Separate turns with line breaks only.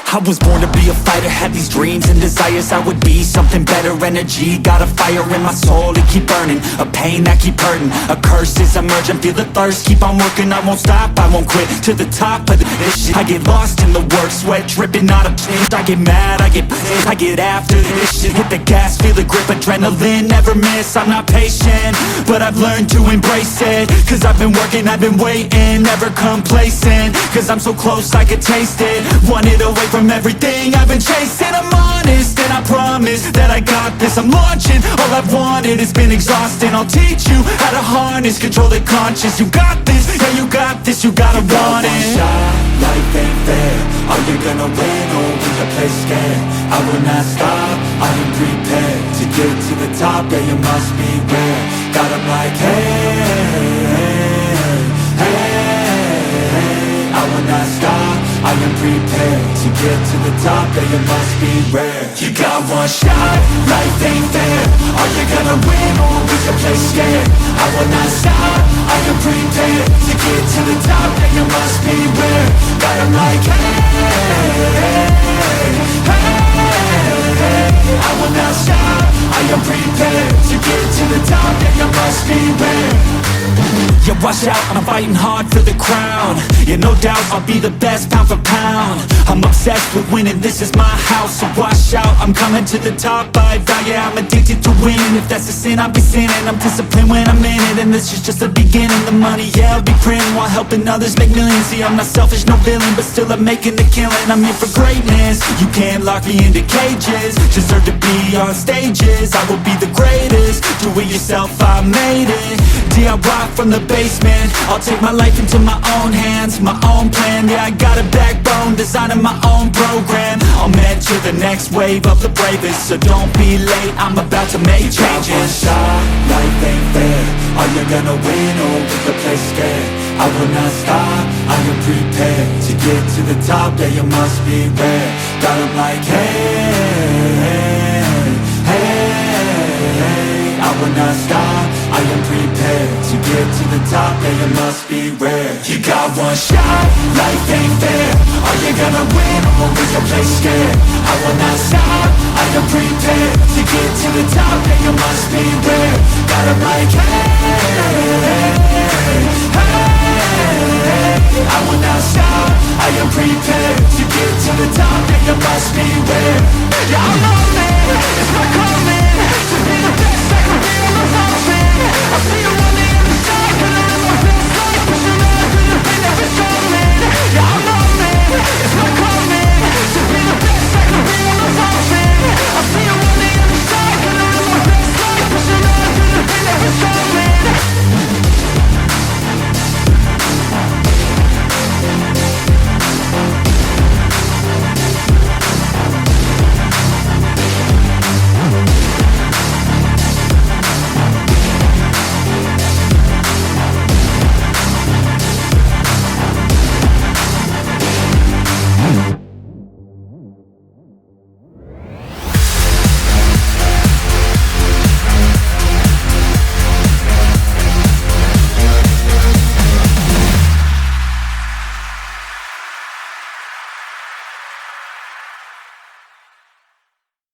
I was born to be a fighter, had these dreams and desires. I would be something better, energy, got a fire in my soul to keep burning. A pain that keep hurting, a curse is emerging. Feel the thirst, keep on working, I won't stop, I won't quit. To the top of this shit, I get lost in the work, sweat dripping out of shit. I get mad, I get pissed, I get after this shit. Hit the gas, feel the grip, adrenaline, never miss. I'm not patient, but I've learned to embrace it. Cause I've been working, I've been waiting, never complacent. Cause I'm so close, I could taste it. Wanted away from everything I've been chasing. I'm honest and I promise that I got this. I'm launching, all I've wanted has been exhausting. I'll teach you how to harness, control the conscious. You got this, yeah you got this, you gotta want it. Shot, life ain't fair. Are you gonna win or will you play scared? I will not stop, I am prepared. To get to the top, yeah you must beware. Got 'em like hey, hey, I will not stop, I am prepared. To get to the top, yeah you must be rare. You got one shot, life ain't fair. Are you gonna win or will you play scared? I will not stop, I am prepared. To get to the top, yeah you must be rare. Got 'em like hey, hey, I will not stop, I am prepared. To get to the top, yeah you must be rare. Yeah, watch out, I'm fighting hard for the crown. Yeah, no doubt, I'll be the best pound for pound. I'm obsessed with winning, this is my house. So watch out, I'm coming to the top. I vow, yeah, I'm addicted to winning. If that's a sin, I'll be sinning. I'm disciplined when I'm in it, and this is just the beginning. The money, yeah, I'll be printing while helping others make millions. See, I'm not selfish, no villain, but still I'm making the killing. I'm here for greatness, you can't lock me into cages. Deserve to be on stages, I will be the greatest. Do it yourself, I made it. DIY from the basement, I'll take my life into my own hands. My own plan, yeah, I got a backbone, designing my own program. I'll mentor the next wave of the bravest, so don't be late, I'm about to make changes. One shot, life ain't fair. Are you gonna win or will you play scared? I will not stop, I am prepared. To get to the top, yeah, you must be rare. Got 'em like hey, hey, I will not stop, I am prepared. To get to the top, yeah, you must be rare. You got one shot, life ain't fair. Are you gonna win or will you play scared? I will not stop, I am prepared. To get to the top, yeah, you must be rare. Got 'em like hey,